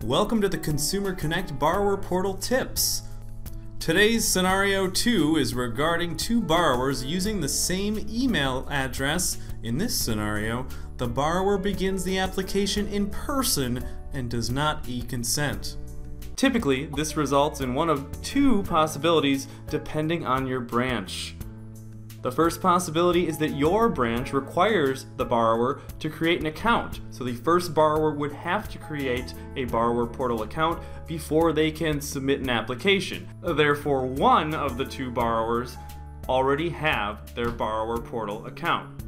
Welcome to the Consumer Connect Borrower Portal Tips. Today's scenario 2 is regarding two borrowers using the same email address. In this scenario, the borrower begins the application in person and does not e-consent. Typically, this results in one of two possibilities depending on your branch. The first possibility is that your branch requires the borrower to create an account. So the first borrower would have to create a borrower portal account before they can submit an application. Therefore, one of the two borrowers already have their borrower portal account.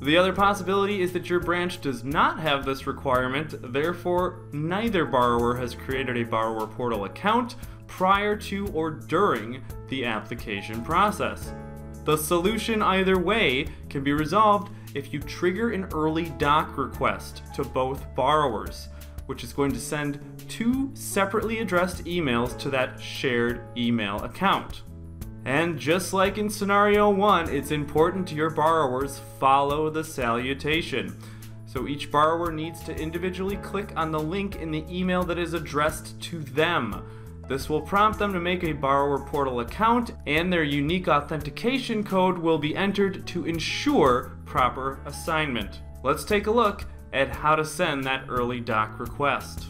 The other possibility is that your branch does not have this requirement, therefore neither borrower has created a borrower portal account prior to or during the application process. The solution either way can be resolved if you trigger an early doc request to both borrowers, which is going to send two separately addressed emails to that shared email account. And just like in scenario 1, it's important your borrowers follow the salutation. So each borrower needs to individually click on the link in the email that is addressed to them. This will prompt them to make a borrower portal account, and their unique authentication code will be entered to ensure proper assignment. Let's take a look at how to send that early doc request.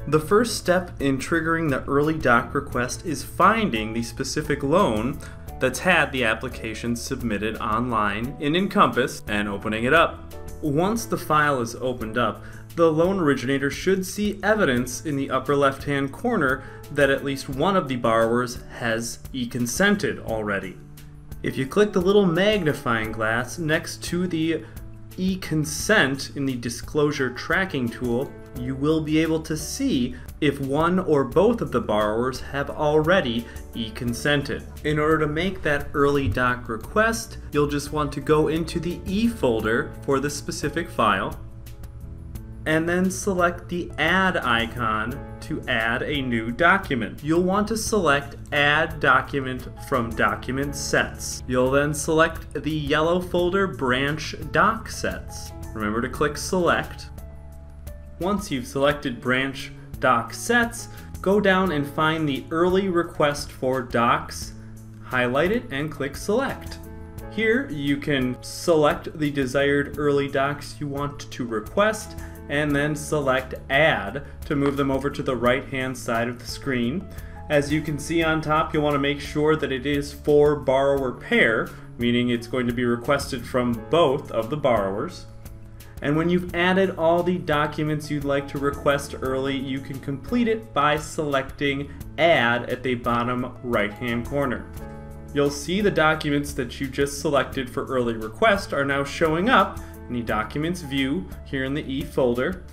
The first step in triggering the early doc request is finding the specific loan that's had the application submitted online in Encompass and opening it up. Once the file is opened up, the loan originator should see evidence in the upper left-hand corner that at least one of the borrowers has e-consented already. If you click the little magnifying glass next to the e-consent in the disclosure tracking tool, you will be able to see if one or both of the borrowers have already e-consented. In order to make that early doc request, you'll just want to go into the E folder for the specific file, and then select the Add icon to add a new document. You'll want to select Add Document from Document Sets. You'll then select the yellow folder Branch Doc Sets. Remember to click Select. Once you've selected Branch Doc Sets, go down and find the Early Request for Docs, highlight it, and click Select. Here you can select the desired early docs you want to request, and then select Add to move them over to the right-hand side of the screen. As you can see on top, you'll want to make sure that it is for borrower pair, meaning it's going to be requested from both of the borrowers. And when you've added all the documents you'd like to request early, you can complete it by selecting Add at the bottom right-hand corner. You'll see the documents that you just selected for early request are now showing up in the Documents view here in the E folder.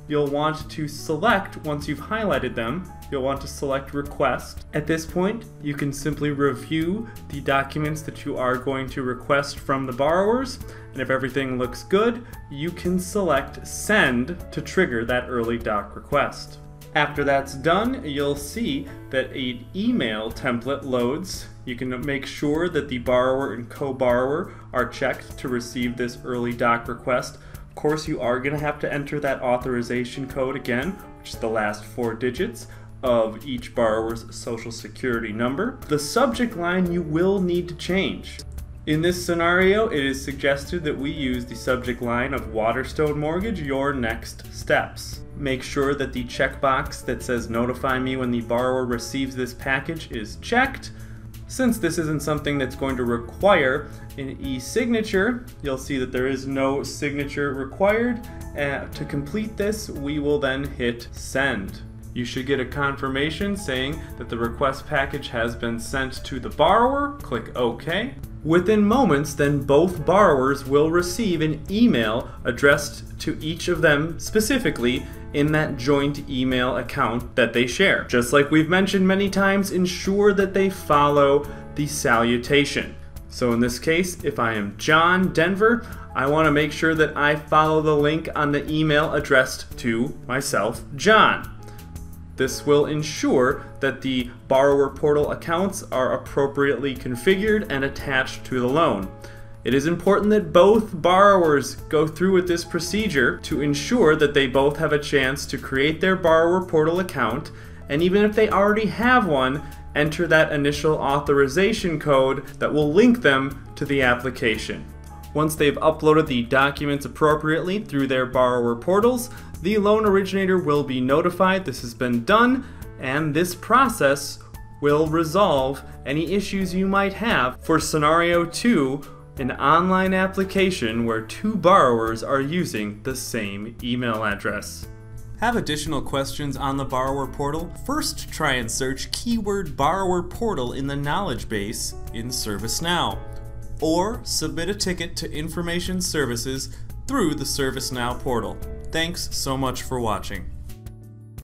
You'll want to select, once you've highlighted them, you'll want to select Request. At this point, you can simply review the documents that you are going to request from the borrowers, and if everything looks good, you can select Send to trigger that early doc request. After that's done, you'll see that an email template loads. You can make sure that the borrower and co-borrower are checked to receive this early doc request. Of course, you are going to have to enter that authorization code again, which is the last 4 digits of each borrower's social security number. The subject line you will need to change. In this scenario, it is suggested that we use the subject line of Waterstone Mortgage, your next steps. Make sure that the checkbox that says notify me when the borrower receives this package is checked. Since this isn't something that's going to require an e-signature, you'll see that there is no signature required. To complete this, we will then hit send. You should get a confirmation saying that the request package has been sent to the borrower. Click OK. Within moments, then both borrowers will receive an email addressed to each of them specifically in that joint email account that they share. Just like we've mentioned many times, ensure that they follow the salutation. So in this case, if I am John Denver, I want to make sure that I follow the link on the email addressed to myself, John. This will ensure that the borrower portal accounts are appropriately configured and attached to the loan. It is important that both borrowers go through with this procedure to ensure that they both have a chance to create their borrower portal account, and even if they already have one, enter that initial authorization code that will link them to the application. Once they've uploaded the documents appropriately through their borrower portals, the loan originator will be notified this has been done, and this process will resolve any issues you might have for scenario 2, an online application where two borrowers are using the same email address. Have additional questions on the borrower portal? First, try and search keyword borrower portal in the knowledge base in ServiceNow, or submit a ticket to Information Services through the ServiceNow portal. Thanks so much for watching.